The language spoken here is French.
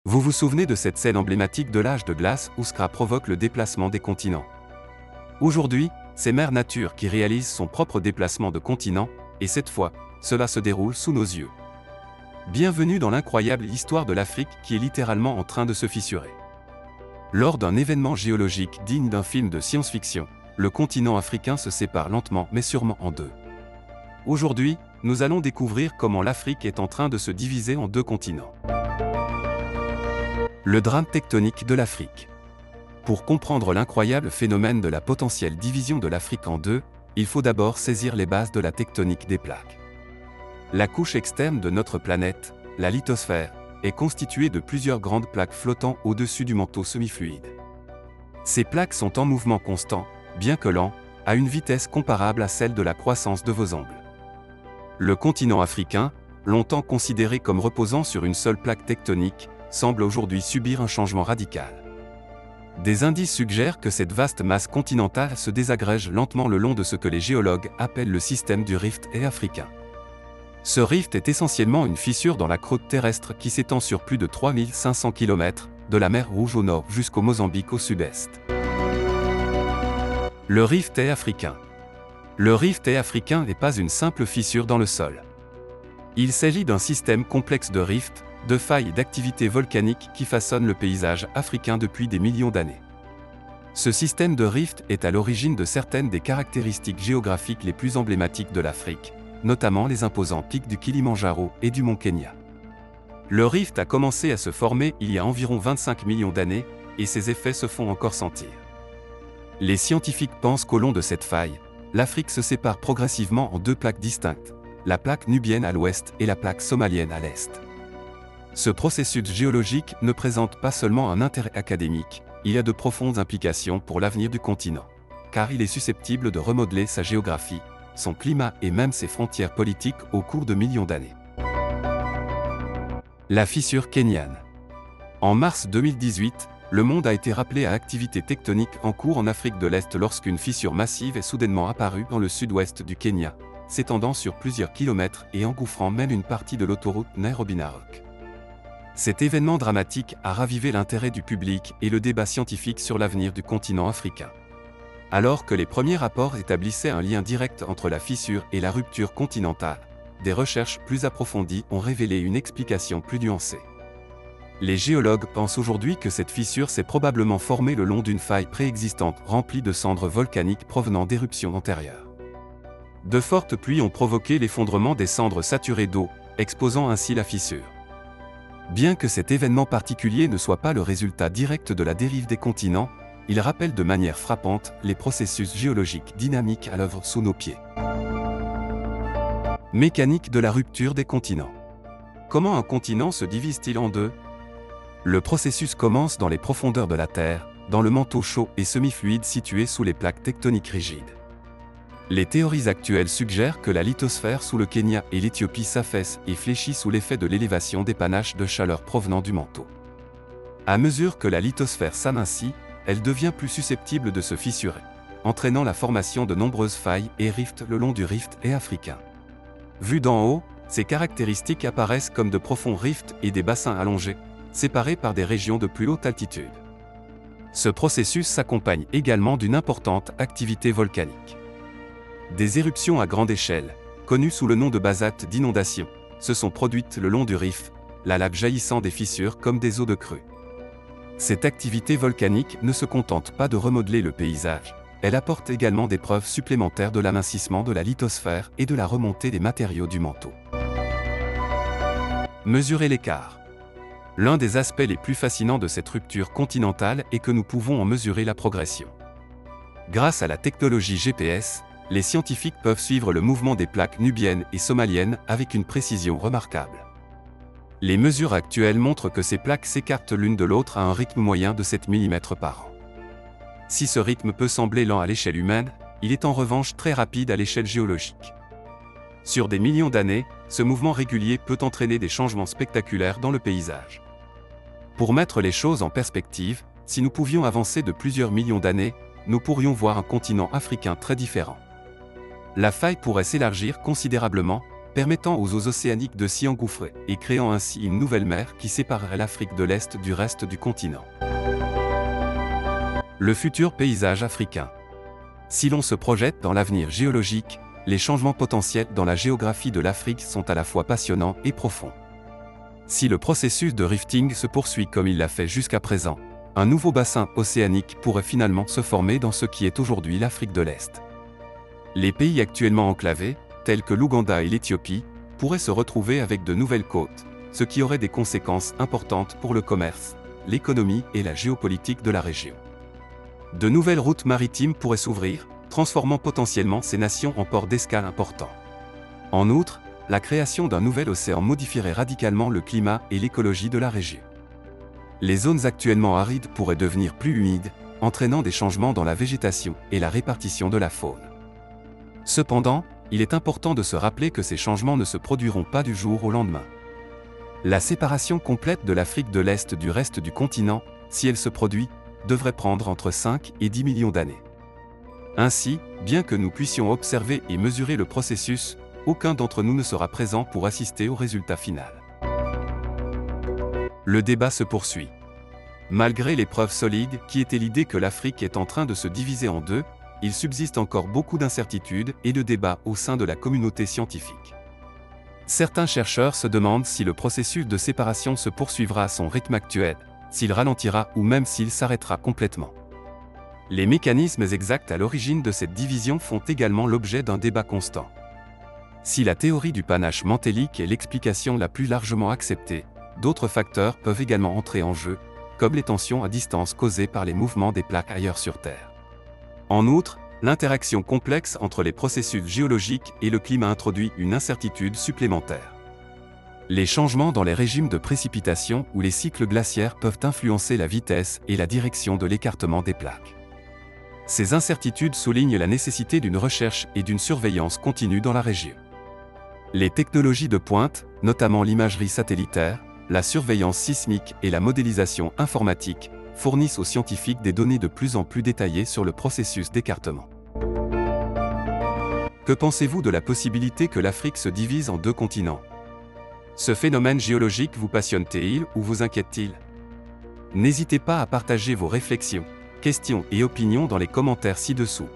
Vous vous souvenez de cette scène emblématique de l'âge de glace où Skra provoque le déplacement des continents. Aujourd'hui, c'est Mère Nature qui réalise son propre déplacement de continent, et cette fois, cela se déroule sous nos yeux. Bienvenue dans l'incroyable histoire de l'Afrique qui est littéralement en train de se fissurer. Lors d'un événement géologique digne d'un film de science-fiction, le continent africain se sépare lentement mais sûrement en deux. Aujourd'hui, nous allons découvrir comment l'Afrique est en train de se diviser en deux continents. Le drame tectonique de l'Afrique. Pour comprendre l'incroyable phénomène de la potentielle division de l'Afrique en deux, il faut d'abord saisir les bases de la tectonique des plaques. La couche externe de notre planète, la lithosphère, est constituée de plusieurs grandes plaques flottant au-dessus du manteau semi-fluide. Ces plaques sont en mouvement constant, bien que lent, à une vitesse comparable à celle de la croissance de vos ongles. Le continent africain, longtemps considéré comme reposant sur une seule plaque tectonique, semble aujourd'hui subir un changement radical. Des indices suggèrent que cette vaste masse continentale se désagrège lentement le long de ce que les géologues appellent le système du rift africain. Ce rift est essentiellement une fissure dans la croûte terrestre qui s'étend sur plus de 3500 km, de la mer Rouge au nord jusqu'au Mozambique au sud-est. Le rift africain. Le rift africain n'est pas une simple fissure dans le sol. Il s'agit d'un système complexe de rifts, de failles et d'activités volcaniques qui façonnent le paysage africain depuis des millions d'années. Ce système de rifts est à l'origine de certaines des caractéristiques géographiques les plus emblématiques de l'Afrique, notamment les imposants pics du Kilimandjaro et du mont Kenya. Le rift a commencé à se former il y a environ 25 millions d'années, et ses effets se font encore sentir. Les scientifiques pensent qu'au long de cette faille, l'Afrique se sépare progressivement en deux plaques distinctes, la plaque nubienne à l'ouest et la plaque somalienne à l'est. Ce processus géologique ne présente pas seulement un intérêt académique, il y a de profondes implications pour l'avenir du continent, car il est susceptible de remodeler sa géographie, son climat et même ses frontières politiques au cours de millions d'années. La fissure kenyane. En mars 2018, le monde a été rappelé à l'activité tectonique en cours en Afrique de l'Est lorsqu'une fissure massive est soudainement apparue dans le sud-ouest du Kenya, s'étendant sur plusieurs kilomètres et engouffrant même une partie de l'autoroute Nairobi-Narok. Cet événement dramatique a ravivé l'intérêt du public et le débat scientifique sur l'avenir du continent africain. Alors que les premiers rapports établissaient un lien direct entre la fissure et la rupture continentale, des recherches plus approfondies ont révélé une explication plus nuancée. Les géologues pensent aujourd'hui que cette fissure s'est probablement formée le long d'une faille préexistante remplie de cendres volcaniques provenant d'éruptions antérieures. De fortes pluies ont provoqué l'effondrement des cendres saturées d'eau, exposant ainsi la fissure. Bien que cet événement particulier ne soit pas le résultat direct de la dérive des continents, il rappelle de manière frappante les processus géologiques dynamiques à l'œuvre sous nos pieds. Mécanique de la rupture des continents. Comment un continent se divise-t-il en deux? Le processus commence dans les profondeurs de la Terre, dans le manteau chaud et semi-fluide situé sous les plaques tectoniques rigides. Les théories actuelles suggèrent que la lithosphère sous le Kenya et l'Éthiopie s'affaisse et fléchit sous l'effet de l'élévation des panaches de chaleur provenant du manteau. À mesure que la lithosphère s'amincit, elle devient plus susceptible de se fissurer, entraînant la formation de nombreuses failles et rifts le long du rift africain. Vus d'en haut, ces caractéristiques apparaissent comme de profonds rifts et des bassins allongés, séparés par des régions de plus haute altitude. Ce processus s'accompagne également d'une importante activité volcanique. Des éruptions à grande échelle, connues sous le nom de basaltes d'inondation, se sont produites le long du rift, la lave jaillissant des fissures comme des eaux de crue. Cette activité volcanique ne se contente pas de remodeler le paysage, elle apporte également des preuves supplémentaires de l'amincissement de la lithosphère et de la remontée des matériaux du manteau. Mesurer l'écart. L'un des aspects les plus fascinants de cette rupture continentale est que nous pouvons en mesurer la progression. Grâce à la technologie GPS, les scientifiques peuvent suivre le mouvement des plaques nubiennes et somaliennes avec une précision remarquable. Les mesures actuelles montrent que ces plaques s'écartent l'une de l'autre à un rythme moyen de 7 mm par an. Si ce rythme peut sembler lent à l'échelle humaine, il est en revanche très rapide à l'échelle géologique. Sur des millions d'années, ce mouvement régulier peut entraîner des changements spectaculaires dans le paysage. Pour mettre les choses en perspective, si nous pouvions avancer de plusieurs millions d'années, nous pourrions voir un continent africain très différent. La faille pourrait s'élargir considérablement, permettant aux eaux océaniques de s'y engouffrer et créant ainsi une nouvelle mer qui séparerait l'Afrique de l'Est du reste du continent. Le futur paysage africain. Si l'on se projette dans l'avenir géologique, les changements potentiels dans la géographie de l'Afrique sont à la fois passionnants et profonds. Si le processus de rifting se poursuit comme il l'a fait jusqu'à présent, un nouveau bassin océanique pourrait finalement se former dans ce qui est aujourd'hui l'Afrique de l'Est. Les pays actuellement enclavés, tels que l'Ouganda et l'Éthiopie, pourraient se retrouver avec de nouvelles côtes, ce qui aurait des conséquences importantes pour le commerce, l'économie et la géopolitique de la région. De nouvelles routes maritimes pourraient s'ouvrir, transformant potentiellement ces nations en ports d'escale importants. En outre, la création d'un nouvel océan modifierait radicalement le climat et l'écologie de la région. Les zones actuellement arides pourraient devenir plus humides, entraînant des changements dans la végétation et la répartition de la faune. Cependant, il est important de se rappeler que ces changements ne se produiront pas du jour au lendemain. La séparation complète de l'Afrique de l'Est du reste du continent, si elle se produit, devrait prendre entre 5 et 10 millions d'années. Ainsi, bien que nous puissions observer et mesurer le processus, aucun d'entre nous ne sera présent pour assister au résultat final. Le débat se poursuit. Malgré les preuves solides qui étaient l'idée que l'Afrique est en train de se diviser en deux, il subsiste encore beaucoup d'incertitudes et de débats au sein de la communauté scientifique. Certains chercheurs se demandent si le processus de séparation se poursuivra à son rythme actuel, s'il ralentira ou même s'il s'arrêtera complètement. Les mécanismes exacts à l'origine de cette division font également l'objet d'un débat constant. Si la théorie du panache mantélique est l'explication la plus largement acceptée, d'autres facteurs peuvent également entrer en jeu, comme les tensions à distance causées par les mouvements des plaques ailleurs sur Terre. En outre, l'interaction complexe entre les processus géologiques et le climat introduit une incertitude supplémentaire. Les changements dans les régimes de précipitation ou les cycles glaciaires peuvent influencer la vitesse et la direction de l'écartement des plaques. Ces incertitudes soulignent la nécessité d'une recherche et d'une surveillance continue dans la région. Les technologies de pointe, notamment l'imagerie satellitaire, la surveillance sismique et la modélisation informatique, fournissent aux scientifiques des données de plus en plus détaillées sur le processus d'écartement. Que pensez-vous de la possibilité que l'Afrique se divise en deux continents? Ce phénomène géologique vous passionne-t-il ou vous inquiète-t-il? N'hésitez pas à partager vos réflexions, questions et opinions dans les commentaires ci-dessous.